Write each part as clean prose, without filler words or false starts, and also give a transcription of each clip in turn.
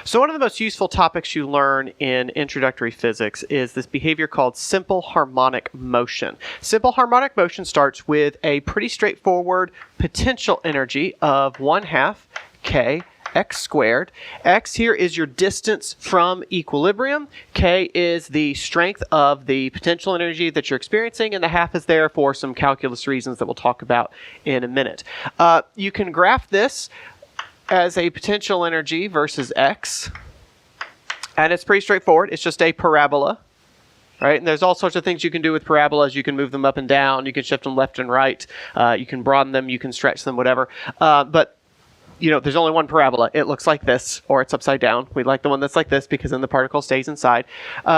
So one of the most useful topics you learn in introductory physics is this behavior called simple harmonic motion. Simple harmonic motion starts with a pretty straightforward potential energy of 1/2 k x squared. X here is your distance from equilibrium. K is the strength of the potential energy that you're experiencing, and the half is there for some calculus reasons that we'll talk about in a minute. You can graph this as a potential energy versus x, and it's pretty straightforward. It's just a parabola, right? And there's all sorts of things you can do with parabolas. You can move them up and down, you can shift them left and right, you can broaden them, you can stretch them, whatever. But you know, there's only one parabola. It looks like this, or it's upside down. We like the one that's like this because then the particle stays inside.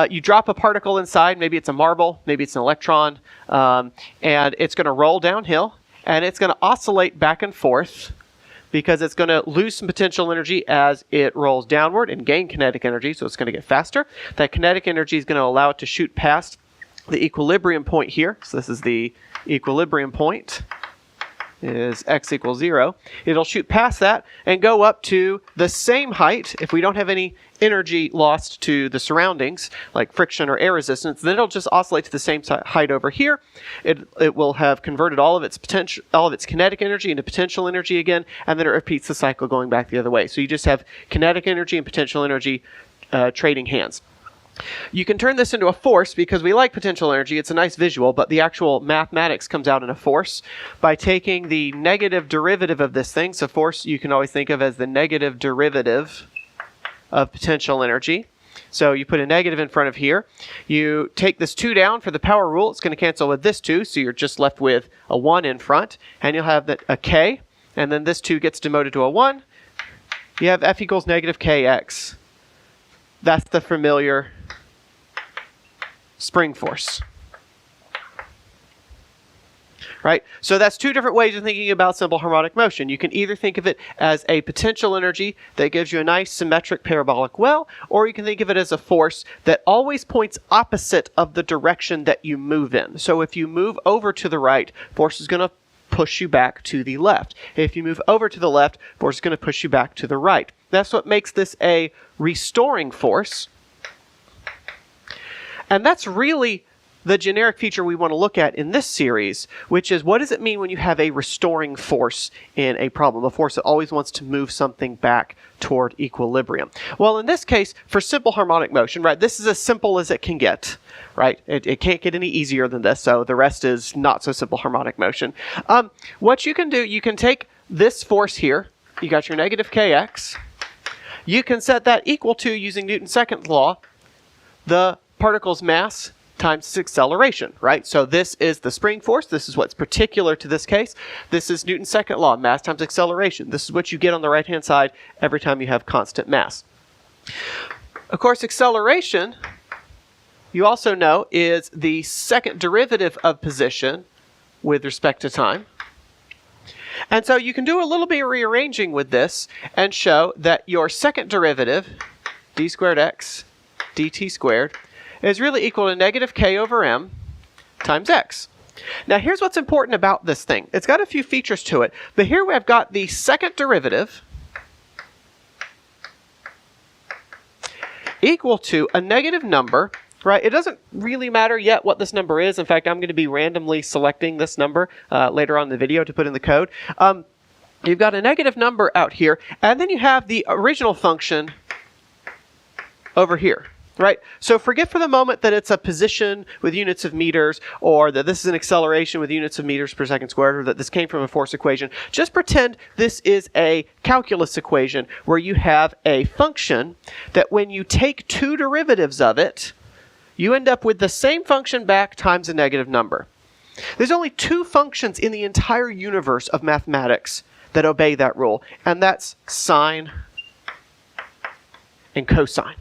You drop a particle inside, maybe it's a marble, maybe it's an electron, and it's going to roll downhill, and it's going to oscillate back and forth because it's going to lose some potential energy as it rolls downward and gain kinetic energy, so it's going to get faster. That kinetic energy is going to allow it to shoot past the equilibrium point here. So this is the equilibrium point, is x equals 0. It'll shoot past that and go up to the same height. If we don't have any energy lost to the surroundings, like friction or air resistance, then it'll just oscillate to the same height over here. It will have converted all of its kinetic energy into potential energy again, and then it repeats the cycle going back the other way. So you just have kinetic energy and potential energy trading hands. You can turn this into a force because we like potential energy. It's a nice visual, but the actual mathematics comes out in a force by taking the negative derivative of this thing. So force you can always think of as the negative derivative of potential energy. So you put a negative in front of here. You take this 2 down for the power rule. It's going to cancel with this 2, so you're just left with a 1 in front. And you'll have a k, and then this 2 gets demoted to a 1. You have F equals negative kx. That's the familiar spring force. Right? So that's 2 different ways of thinking about simple harmonic motion. You can either think of it as a potential energy that gives you a nice symmetric parabolic well, or you can think of it as a force that always points opposite of the direction that you move in. So if you move over to the right, force is going to push you back to the left. If you move over to the left, force is going to push you back to the right. That's what makes this a restoring force. And that's really the generic feature we want to look at in this series, which is what does it mean when you have a restoring force in a problem, a force that always wants to move something back toward equilibrium. Well, in this case, for simple harmonic motion, right, this is as simple as it can get, right? It can't get any easier than this, so the rest is not so simple harmonic motion. What you can do, you can take this force here, you got your negative kx, you can set that equal to, using Newton's second law, the particle's mass times its acceleration, right? So this is the spring force. This is what's particular to this case. This is Newton's second law, mass times acceleration. This is what you get on the right-hand side every time you have constant mass. Of course, acceleration, you also know, is the second derivative of position with respect to time. And so you can do a little bit of rearranging with this and show that your second derivative, d squared x dt squared, is really equal to negative k over m times x. Now here's what's important about this thing. It's got a few features to it, but here we've got the second derivative equal to a negative number, right? It doesn't really matter yet what this number is. In fact, I'm going to be randomly selecting this number later on in the video to put in the code. You've got a negative number out here, and then you have the original function over here. Right? So forget for the moment that it's a position with units of meters, or that this is an acceleration with units of meters per second squared, or that this came from a force equation. Just pretend this is a calculus equation where you have a function that when you take 2 derivatives of it, you end up with the same function back times a negative number. There's only 2 functions in the entire universe of mathematics that obey that rule, and that's sine and cosine.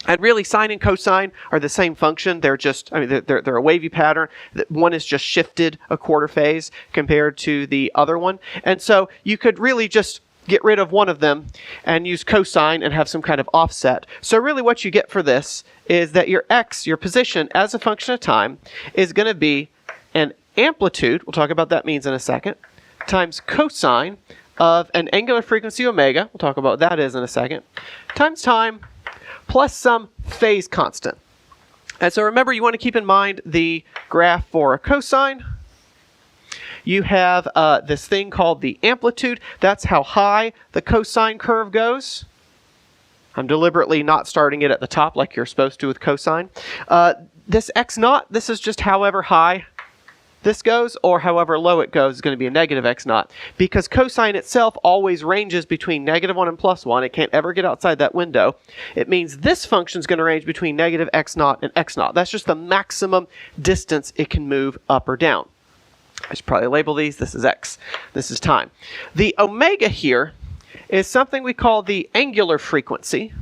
And really, sine and cosine are the same function. They're just, they're a wavy pattern. One is just shifted a quarter phase compared to the other one. And so you could really just get rid of one of them and use cosine and have some kind of offset. So really what you get for this is that your x, your position as a function of time, is going to be an amplitude, we'll talk about that means in a second, times cosine of an angular frequency omega, we'll talk about what that is in a second, times time, plus some phase constant. And so remember, you want to keep in mind the graph for a cosine. You have this thing called the amplitude. That's how high the cosine curve goes. I'm deliberately not starting it at the top like you're supposed to with cosine. This x naught, this is just however high this goes, or however low it goes is going to be a negative x naught. Because cosine itself always ranges between -1 and +1. It can't ever get outside that window. It means this function is going to range between negative x naught and x naught. That's just the maximum distance it can move up or down. I should probably label these. This is x. This is time. The omega here is something we call the angular frequency.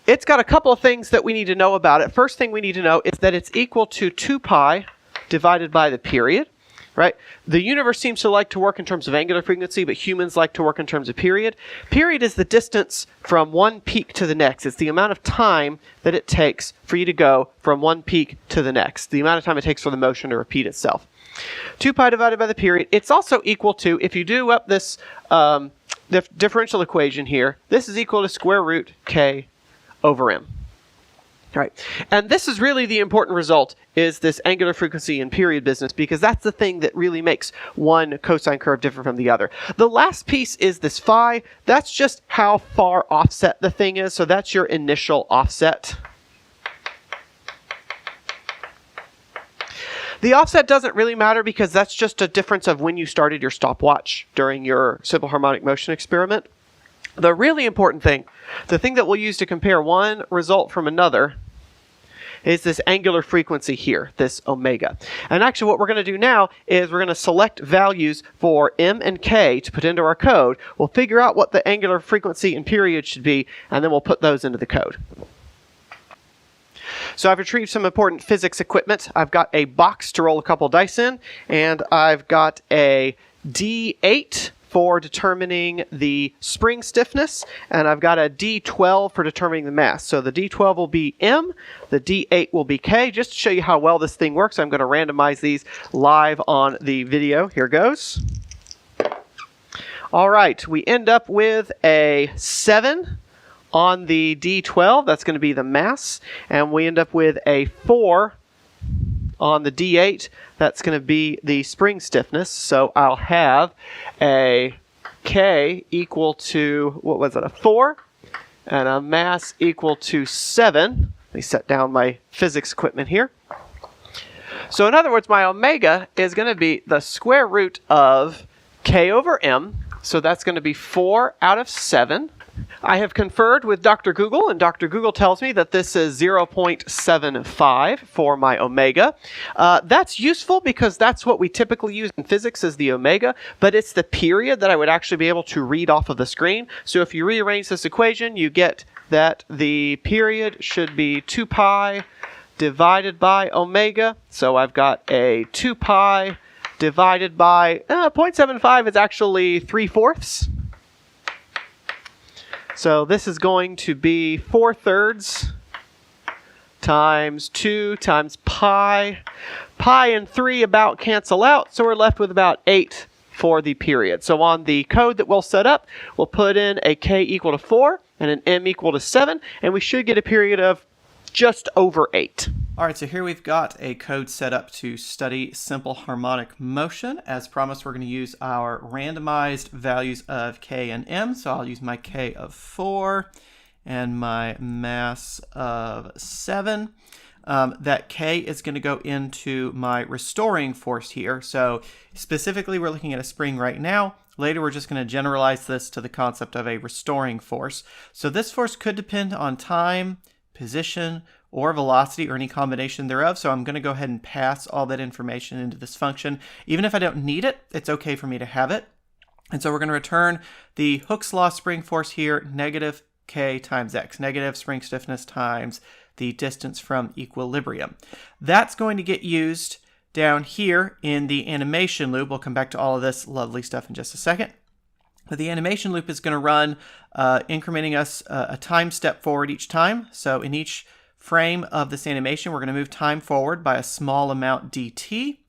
It's got a couple of things that we need to know about it. First thing we need to know is that it's equal to 2 pi divided by the period, right? The universe seems to like to work in terms of angular frequency, but humans like to work in terms of period. Period is the distance from one peak to the next. It's the amount of time that it takes for you to go from one peak to the next, the amount of time it takes for the motion to repeat itself. 2 pi divided by the period. It's also equal to, if you do up this differential equation here, this is equal to square root k over m. All right. And this is really the important result, is this angular frequency and period business, because that's the thing that really makes one cosine curve different from the other. The last piece is this phi. That's just how far offset the thing is. So that's your initial offset. The offset doesn't really matter because that's just a difference of when you started your stopwatch during your simple harmonic motion experiment. The really important thing, the thing that we'll use to compare one result from another, is this angular frequency here, this omega. And actually what we're going to do now is we're going to select values for m and k to put into our code. We'll figure out what the angular frequency and period should be, and then we'll put those into the code. So I've retrieved some important physics equipment. I've got a box to roll a couple dice in, and I've got a D8 for determining the spring stiffness, and I've got a D12 for determining the mass. So the D12 will be M, the D8 will be K. Just to show you how well this thing works, I'm going to randomize these live on the video. Here goes. All right, we end up with a 7 on the D12. That's going to be the mass, and we end up with a 4 on the D8. That's going to be the spring stiffness. So I'll have a K equal to, what was it, a 4, and a mass equal to 7. Let me set down my physics equipment here. So in other words, my omega is going to be the square root of K over M. So that's going to be 4 out of 7. I have conferred with Dr. Google, and Dr. Google tells me that this is 0.75 for my omega. That's useful because that's what we typically use in physics as the omega, but it's the period that I would actually be able to read off of the screen. So if you rearrange this equation, you get that the period should be 2 pi divided by omega. So I've got a 2 pi divided by 0.75 is actually 3/4. So this is going to be 4/3 times 2 times pi. Pi and 3 about cancel out, so we're left with about 8 for the period. So on the code that we'll set up, we'll put in a k equal to 4 and an m equal to 7, and we should get a period of just over 8. All right, so here we've got a code set up to study simple harmonic motion. As promised, we're going to use our randomized values of k and m. So I'll use my k of 4 and my mass of 7. That k is going to go into my restoring force here. So specifically, we're looking at a spring right now. Later, we're just going to generalize this to the concept of a restoring force. So this force could depend on time, position, or velocity, or any combination thereof. So I'm going to go ahead and pass all that information into this function. Even if I don't need it, it's okay for me to have it. And so we're going to return the Hooke's law spring force here, negative k times x, negative spring stiffness times the distance from equilibrium. That's going to get used down here in the animation loop. We'll come back to all of this lovely stuff in just a second. But the animation loop is going to run incrementing us a time step forward each time. So in each frame of this animation, we're going to move time forward by a small amount dt.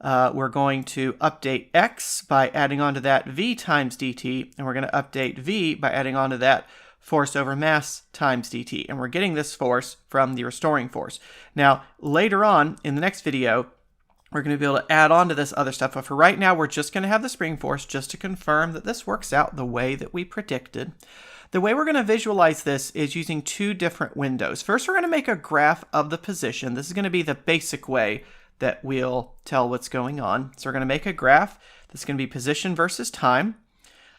We're going to update x by adding on to that v times dt, and we're going to update v by adding on to that force over mass times dt. And we're getting this force from the restoring force. Now, later on in the next video, we're going to be able to add on to this other stuff. But for right now, we're just going to have the spring force just to confirm that this works out the way that we predicted. The way we're going to visualize this is using two different windows. First, we're going to make a graph of the position. This is going to be the basic way that we'll tell what's going on. So we're going to make a graph that's going to be position versus time.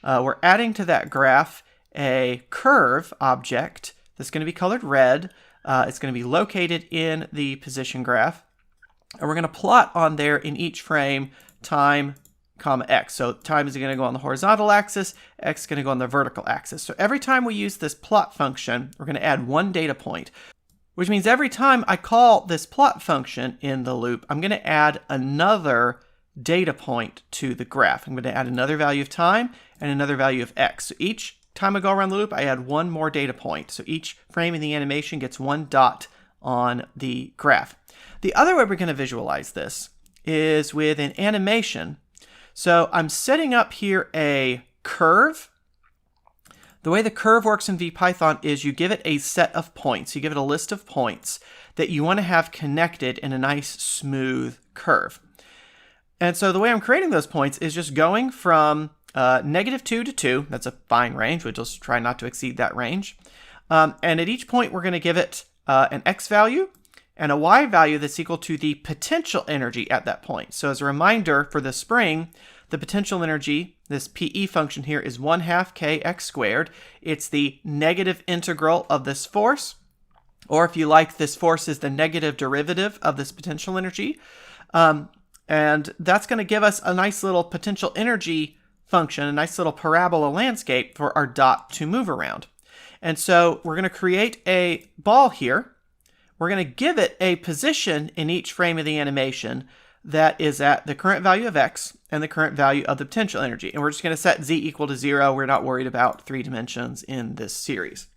We're adding to that graph a curve object that's going to be colored red. It's going to be located in the position graph. And we're going to plot on there in each frame time, comma, x. So time is going to go on the horizontal axis, x is going to go on the vertical axis. So every time we use this plot function, we're going to add one data point, which means every time I call this plot function in the loop, I'm going to add another data point to the graph. I'm going to add another value of time and another value of x. So each time I go around the loop, I add one more data point. So each frame in the animation gets one dot on the graph. The other way we're going to visualize this is with an animation. So I'm setting up here a curve. The way the curve works in VPython is you give it a set of points. You give it a list of points that you want to have connected in a nice smooth curve. And so the way I'm creating those points is just going from -2 to 2. That's a fine range. We'll just try not to exceed that range. And at each point, we're going to give it an x value and a y value that's equal to the potential energy at that point. So as a reminder for the spring, the potential energy, this PE function here, is 1/2 kx squared. It's the negative integral of this force, or if you like, this force is the negative derivative of this potential energy. And that's going to give us a nice little potential energy function, a nice little parabola landscape for our dot to move around. And so we're going to create a ball here. We're going to give it a position in each frame of the animation that is at the current value of x and the current value of the potential energy. And we're just going to set z equal to 0. We're not worried about 3 dimensions in this series.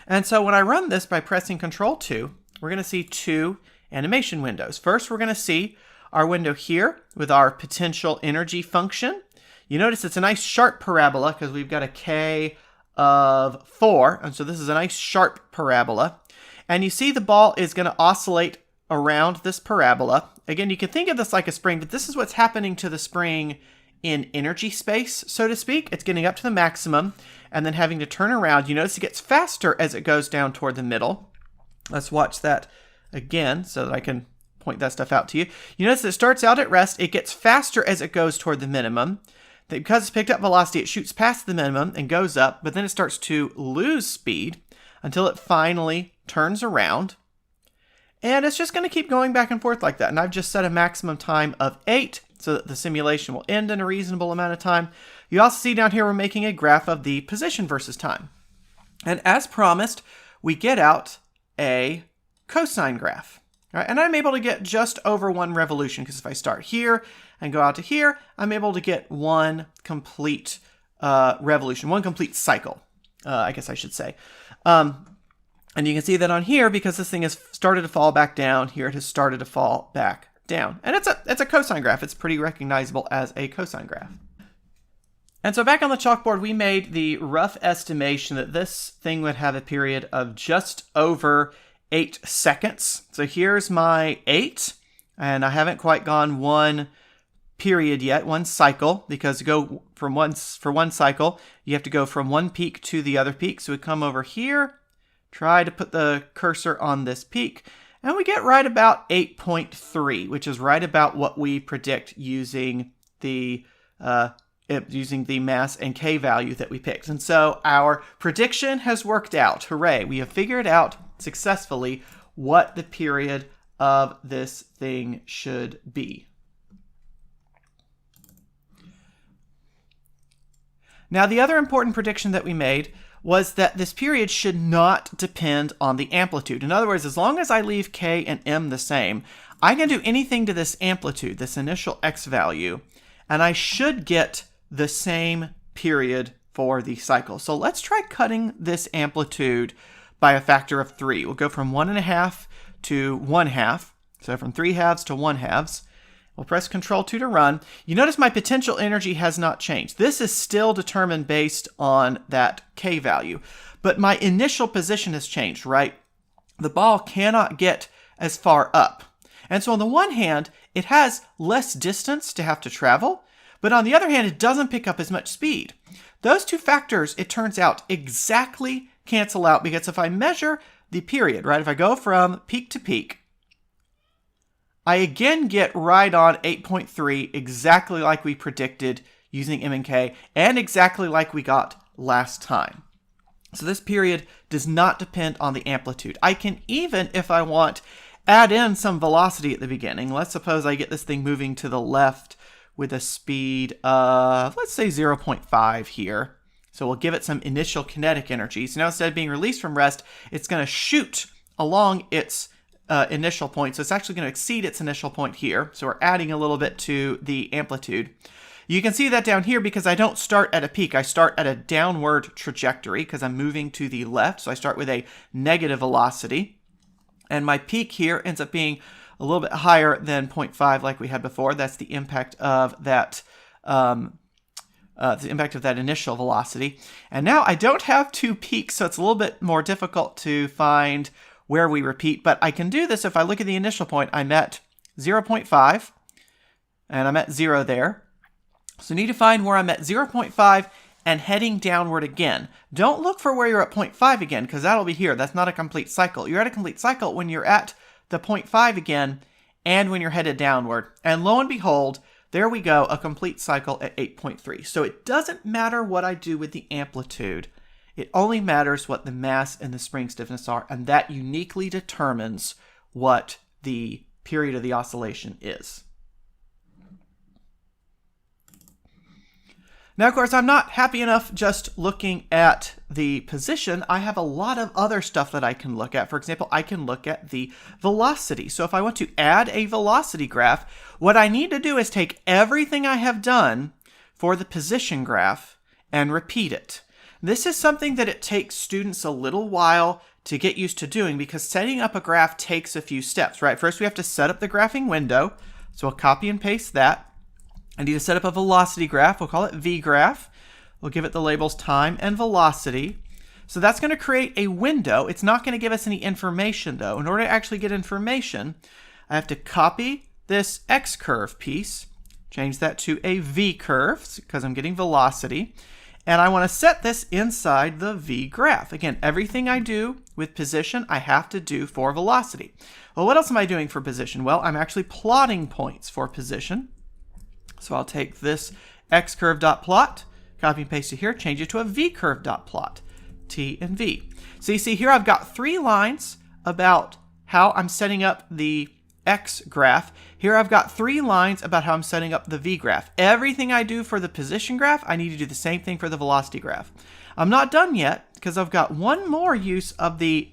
And so when I run this by pressing Control 2, we're going to see two animation windows. First, we're going to see our window here with our potential energy function. You notice it's a nice sharp parabola because we've got a k of 4. And so this is a nice sharp parabola. And you see the ball is going to oscillate around this parabola. Again, you can think of this like a spring, but this is what's happening to the spring in energy space, so to speak. It's getting up to the maximum and then having to turn around. You notice it gets faster as it goes down toward the middle. Let's watch that again so that I can point that stuff out to you. You notice it starts out at rest. It gets faster as it goes toward the minimum. Because it's picked up velocity, it shoots past the minimum and goes up, but then it starts to lose speed until it finally turns around. And it's just going to keep going back and forth like that. And I've just set a maximum time of 8 so that the simulation will end in a reasonable amount of time. You also see down here we're making a graph of the position versus time. And as promised, we get out a cosine graph. All right, and I'm able to get just over 1 revolution because if I start here and go out to here, I'm able to get 1 complete revolution, 1 complete cycle, I guess I should say. And you can see that on here, because this thing has started to fall back down, here it has started to fall back down. And it's a cosine graph. It's pretty recognizable as a cosine graph. And so back on the chalkboard, we made the rough estimation that this thing would have a period of just over 8 seconds. So here's my 8, and I haven't quite gone 1 period yet, 1 cycle, because to go from for 1 cycle, you have to go from 1 peak to the other peak. So we come over here, try to put the cursor on this peak, and we get right about 8.3, which is right about what we predict using the mass and k value that we picked. And so our prediction has worked out. Hooray! We have figured out successfully what the period of this thing should be. Now, the other important prediction that we made was that this period should not depend on the amplitude. In other words, as long as I leave k and m the same, I can do anything to this amplitude, this initial x value, and I should get the same period for the cycle. So let's try cutting this amplitude by a factor of 3. We'll go from 1.5 to 1/2. So from 3/2 to 1/2. We'll press Control 2 to run. You notice my potential energy has not changed. This is still determined based on that K value. But my initial position has changed, right? The ball cannot get as far up. And so on the one hand, it has less distance to have to travel. But on the other hand, it doesn't pick up as much speed. Those two factors, it turns out, exactly cancel out, because if I measure the period, right, if I go from peak to peak, I again get right on 8.3, exactly like we predicted using M and K, and exactly like we got last time. So this period does not depend on the amplitude. I can even, if I want, add in some velocity at the beginning. Let's suppose I get this thing moving to the left with a speed of, let's say 0.5 here. So we'll give it some initial kinetic energy. So now instead of being released from rest, it's going to shoot along its initial point. So it's actually going to exceed its initial point here. So we're adding a little bit to the amplitude. You can see that down here because I don't start at a peak. I start at a downward trajectory because I'm moving to the left. So I start with a negative velocity. And my peak here ends up being a little bit higher than 0.5 like we had before. That's the impact of that initial velocity. And now I don't have two peaks, so it's a little bit more difficult to find where we repeat. But I can do this if I look at the initial point. I'm at 0.5, and I'm at 0 there. So I need to find where I'm at 0.5 and heading downward again. Don't look for where you're at 0.5 again, because that'll be here. That's not a complete cycle. You're at a complete cycle when you're at the 0.5 again, and when you're headed downward. And lo and behold, there we go, a complete cycle at 8.3. So it doesn't matter what I do with the amplitude. It only matters what the mass and the spring stiffness are, and that uniquely determines what the period of the oscillation is. Now, of course, I'm not happy enough just looking at the position. I have a lot of other stuff that I can look at. For example, I can look at the velocity. So if I want to add a velocity graph, what I need to do is take everything I have done for the position graph and repeat it. This is something that it takes students a little while to get used to doing, because setting up a graph takes a few steps, right? First, we have to set up the graphing window. So I'll copy and paste that. I need to set up a velocity graph. We'll call it V graph. We'll give it the labels time and velocity. So that's going to create a window. It's not going to give us any information, though. In order to actually get information, I have to copy this X curve piece, change that to a V curve because I'm getting velocity. And I want to set this inside the V graph. Again, everything I do with position, I have to do for velocity. Well, what else am I doing for position? Well, I'm actually plotting points for position. So I'll take this X curve dot plot, copy and paste it here, change it to a V curve dot plot, T and V. So you see here I've got 3 lines about how I'm setting up the X graph. Here I've got 3 lines about how I'm setting up the V graph. Everything I do for the position graph, I need to do the same thing for the velocity graph. I'm not done yet because I've got one more use of the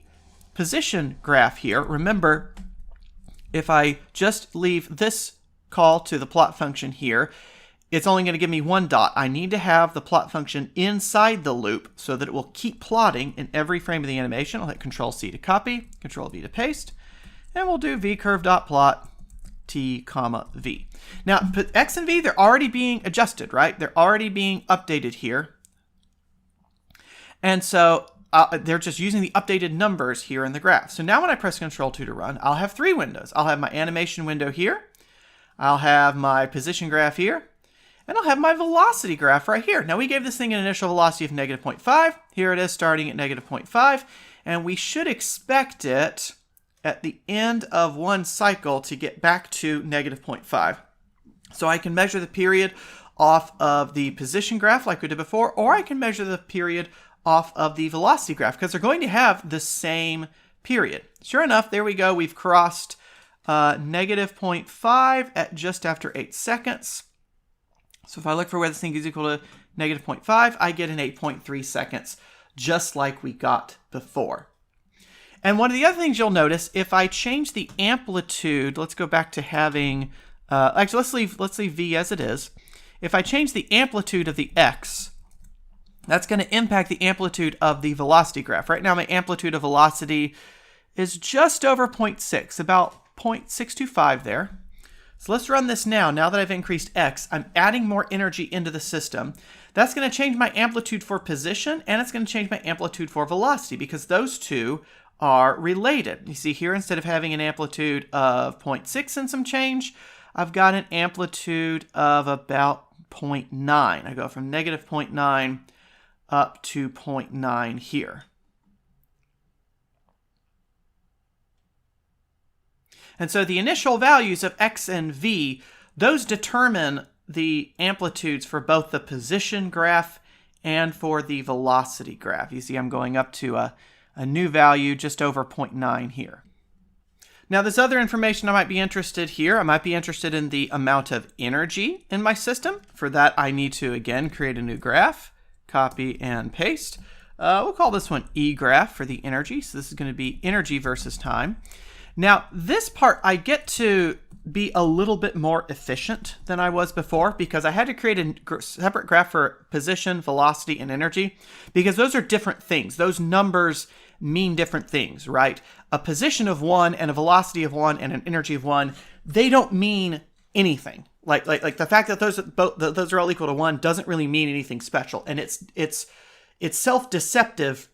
position graph here. Remember, if I just leave this call to the plot function here, it's only going to give me 1 dot. I need to have the plot function inside the loop so that it will keep plotting in every frame of the animation. I'll hit Control C to copy, Control V to paste, and we'll do V curve dot plot T comma V. Now, X and V, they're already being adjusted, right? They're already being updated here. And so they're just using the updated numbers here in the graph. So now when I press Control 2 to run, I'll have 3 windows. I'll have my animation window here. I'll have my position graph here, and I'll have my velocity graph right here. Now we gave this thing an initial velocity of -0.5. Here it is starting at -0.5, and we should expect it at the end of one cycle to get back to -0.5. So I can measure the period off of the position graph like we did before, or I can measure the period off of the velocity graph because they're going to have the same period. Sure enough, there we go. We've crossed -0.5 at just after 8 seconds. So if I look for where this thing is equal to -0.5, I get an 8.3 seconds, just like we got before. And one of the other things you'll notice, if I change the amplitude, let's go back to having, actually let's leave V as it is. If I change the amplitude of the X, that's going to impact the amplitude of the velocity graph. Right now, my amplitude of velocity is just over 0.6, about 0.625 there. So let's run this now. Now that I've increased x, I'm adding more energy into the system. That's going to change my amplitude for position, and it's going to change my amplitude for velocity, because those two are related. You see here, instead of having an amplitude of 0.6 and some change, I've got an amplitude of about 0.9. I go from negative 0.9 up to 0.9 here. And so the initial values of x and v, those determine the amplitudes for both the position graph and for the velocity graph. You see I'm going up to a new value just over 0.9 here. Now there's other information I might be interested here. I might be interested in the amount of energy in my system. For that I need to again create a new graph, copy and paste. We'll call this one E graph for the energy. So this is going to be energy versus time. Now, this part, I get to be a little bit more efficient than I was before, because I had to create a separate graph for position, velocity, and energy, because those are different things. Those numbers mean different things, right? A position of 1 and a velocity of 1 and an energy of 1, they don't mean anything. Like the fact that those are all equal to 1 doesn't really mean anything special, and it's self-deceptive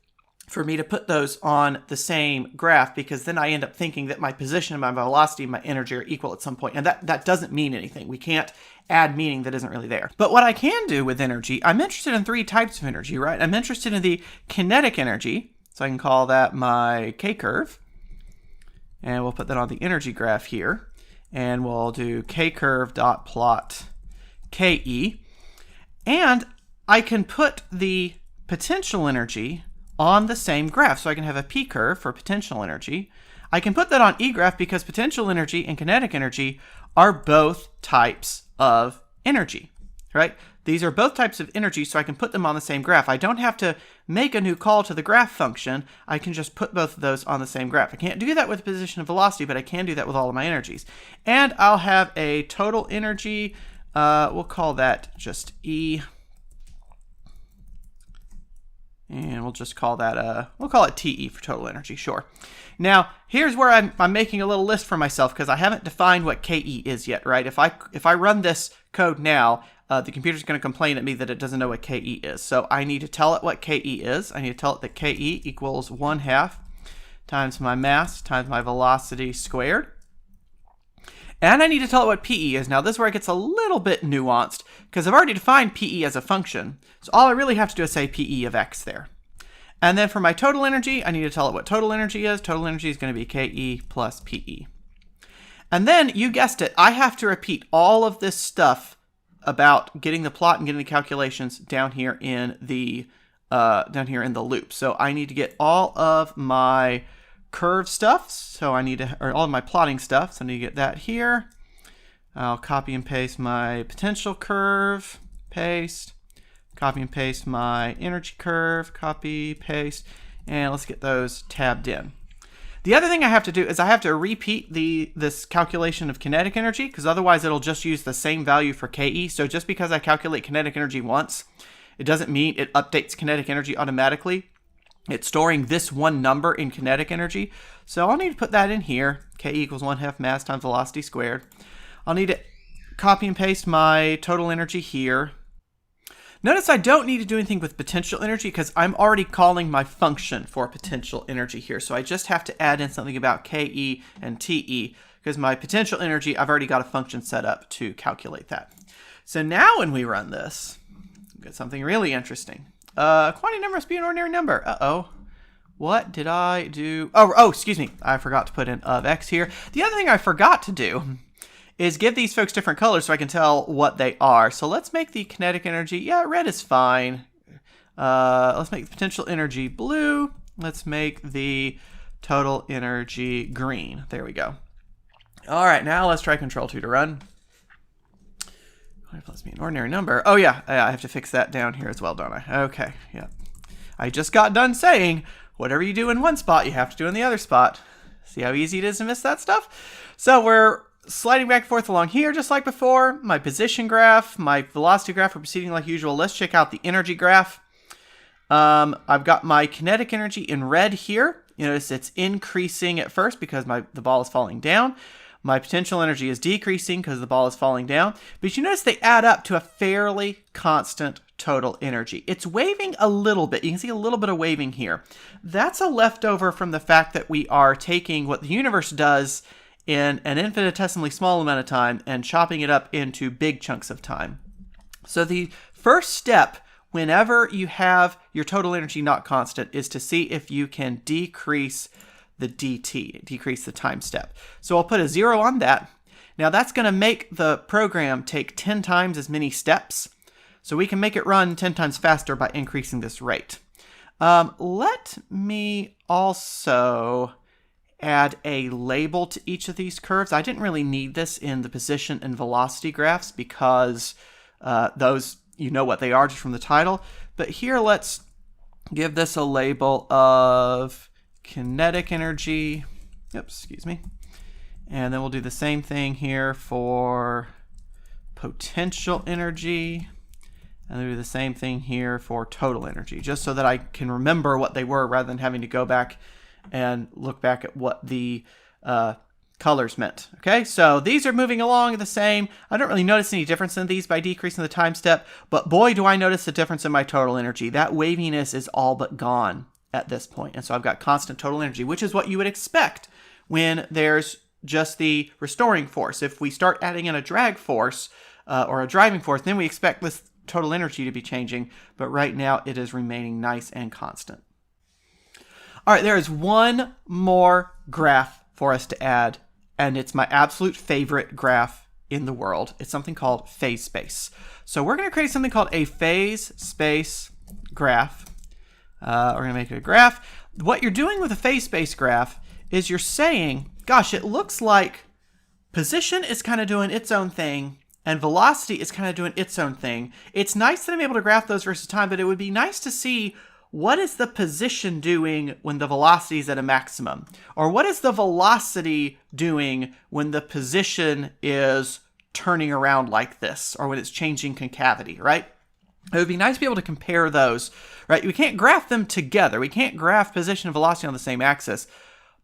for me to put those on the same graph, because then I end up thinking that my position, my velocity, my energy are equal at some point, and that doesn't mean anything. We can't add meaning that isn't really there. But what I can do with energy, I'm interested in 3 types of energy, right? I'm interested in the kinetic energy, so I can call that my k-curve, and we'll put that on the energy graph here, and we'll do k-curve dot plot ke, and I can put the potential energy on the same graph. So I can have a P curve for potential energy. I can put that on E graph because potential energy and kinetic energy are both types of energy, right? These are both types of energy, so I can put them on the same graph. I don't have to make a new call to the graph function. I can just put both of those on the same graph. I can't do that with position and velocity, but I can do that with all of my energies. And I'll have a total energy. We'll call that just E. And we'll just call that, we'll call it TE for total energy, sure. Now, here's where I'm making a little list for myself, because I haven't defined what KE is yet, right? If I run this code now, the computer's going to complain at me that it doesn't know what KE is. So I need to tell it what KE is. I need to tell it that KE equals 1/2 times my mass times my velocity squared. And I need to tell it what PE is. Now, this is where it gets a little bit nuanced, because I've already defined PE as a function. So all I really have to do is say PE of x there. And then for my total energy, I need to tell it what total energy is. Total energy is going to be KE plus PE. And then, you guessed it, I have to repeat all of this stuff about getting the plot and getting the calculations down here in the loop. So I need to get all of my curve stuff, so I need to, or all of my plotting stuff, so I need to get that here. I'll copy and paste my potential curve, paste, copy and paste my energy curve, copy, paste, and let's get those tabbed in. The other thing I have to do is I have to repeat this calculation of kinetic energy, because otherwise it'll just use the same value for KE. So just because I calculate kinetic energy once, it doesn't mean it updates kinetic energy automatically. It's storing this one number in kinetic energy. So I'll need to put that in here. K equals 1/2 mass times velocity squared. I'll need to copy and paste my total energy here. Notice I don't need to do anything with potential energy, because I'm already calling my function for potential energy here. So I just have to add in something about KE and TE, because my potential energy, I've already got a function set up to calculate that. So now when we run this, we get something really interesting. Quantity number must be an ordinary number. Uh-oh. What did I do? Oh, excuse me. I forgot to put in of x here. The other thing I forgot to do is give these folks different colors so I can tell what they are. So let's make the kinetic energy, yeah, red is fine. Let's make the potential energy blue. Let's make the total energy green. There we go. All right, now let's try Control-2 to run. Plus be an ordinary number. Oh yeah, I have to fix that down here as well, don't I? Okay, yeah. I just got done saying, whatever you do in one spot, you have to do in the other spot. See how easy it is to miss that stuff? So we're sliding back and forth along here just like before. My position graph, my velocity graph are proceeding like usual. Let's check out the energy graph. I've got my kinetic energy in red here. You notice it's increasing at first because the ball is falling down. My potential energy is decreasing because the ball is falling down. But you notice they add up to a fairly constant total energy. It's waving a little bit. You can see a little bit of waving here. That's a leftover from the fact that we are taking what the universe does in an infinitesimally small amount of time and chopping it up into big chunks of time. So the first step whenever you have your total energy not constant is to see if you can decrease the dt, decrease the time step. So I'll put a 0 on that. Now that's going to make the program take 10 times as many steps. So we can make it run 10 times faster by increasing this rate. Let me also add a label to each of these curves. I didn't really need this in the position and velocity graphs because those, you know what they are just from the title. But here, let's give this a label of kinetic energy. Oops, excuse me. And then we'll do the same thing here for potential energy. And then do the same thing here for total energy, just so that I can remember what they were rather than having to go back and look back at what the colors meant. Okay, so these are moving along the same. I don't really notice any difference in these by decreasing the time step, but boy, do I notice a difference in my total energy. That waviness is all but gone at this point. And so I've got constant total energy, which is what you would expect when there's just the restoring force. If we start adding in a drag force or a driving force, then we expect this total energy to be changing, but right now it is remaining nice and constant. All right, there is one more graph for us to add, and it's my absolute favorite graph in the world. It's something called phase space. So we're going to create something called a phase space graph. We're going to make it a graph. What you're doing with a phase space graph is you're saying, gosh, it looks like position is kind of doing its own thing, and velocity is kind of doing its own thing. It's nice that I'm able to graph those versus time, but it would be nice to see what is the position doing when the velocity is at a maximum? Or what is the velocity doing when the position is turning around like this, or when it's changing concavity, right? It would be nice to be able to compare those, right? We can't graph them together. We can't graph position and velocity on the same axis.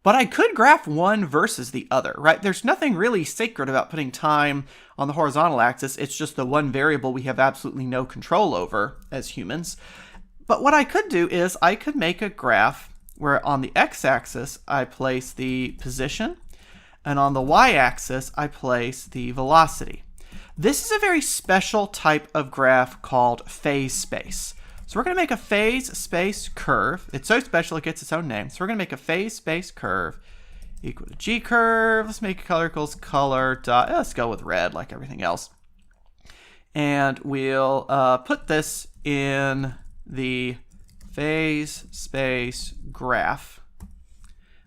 But I could graph one versus the other, right? There's nothing really sacred about putting time on the horizontal axis. It's just the one variable we have absolutely no control over as humans. But what I could do is I could make a graph where on the x-axis I place the position, and on the y-axis I place the velocity. This is a very special type of graph called phase space. So we're going to make a phase space curve. It's so special it gets its own name. So we're going to make a phase space curve equal to g curve. Let's make color equals color dot. Let's go with red like everything else. And we'll put this in the phase space graph.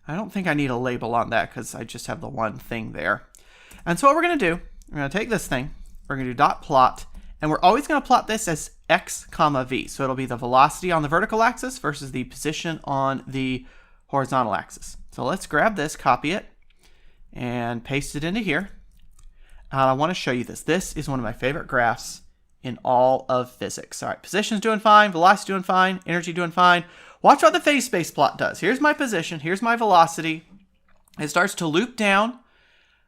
I don't think I need a label on that because I just have the one thing there. And so what we're going to do, we're going to take this thing, we're going to do dot plot, and we're always going to plot this as x comma v. So it'll be the velocity on the vertical axis versus the position on the horizontal axis. So let's grab this, copy it, and paste it into here. And I want to show you this. This is one of my favorite graphs in all of physics. All right, position's doing fine, velocity doing fine, energy doing fine. Watch what the phase space plot does. Here's my position, here's my velocity. It starts to loop down,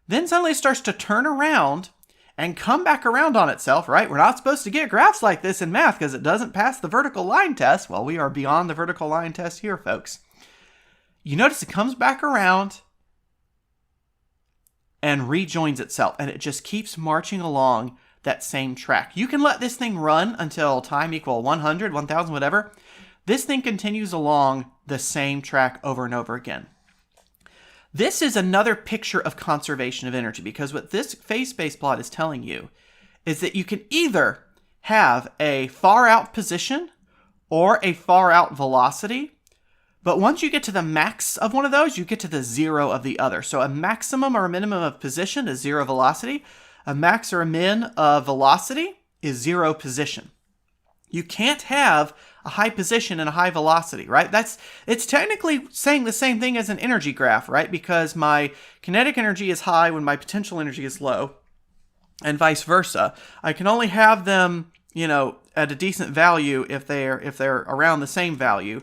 then suddenly it starts to turn around and come back around on itself, right? We're not supposed to get graphs like this in math because it doesn't pass the vertical line test. Well, we are beyond the vertical line test here, folks. You notice it comes back around and rejoins itself, and it just keeps marching along that same track. You can let this thing run until time equal 100, 1000, whatever. This thing continues along the same track over and over again. This is another picture of conservation of energy, because what this phase space plot is telling you is that you can either have a far out position or a far out velocity, but once you get to the max of one of those, you get to the zero of the other. So a maximum or a minimum of position is zero velocity. A max or a min of velocity is zero position. You can't have a high position and a high velocity, right? It's technically saying the same thing as an energy graph, right? Because my kinetic energy is high when my potential energy is low, and vice versa. I can only have them at a decent value if they're around the same value.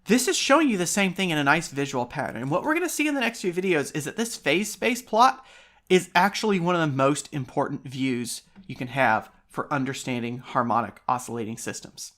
This is showing you the same thing in a nice visual pattern. And what we're going to see in the next few videos is that this phase space plot is actually one of the most important views you can have for understanding harmonic oscillating systems.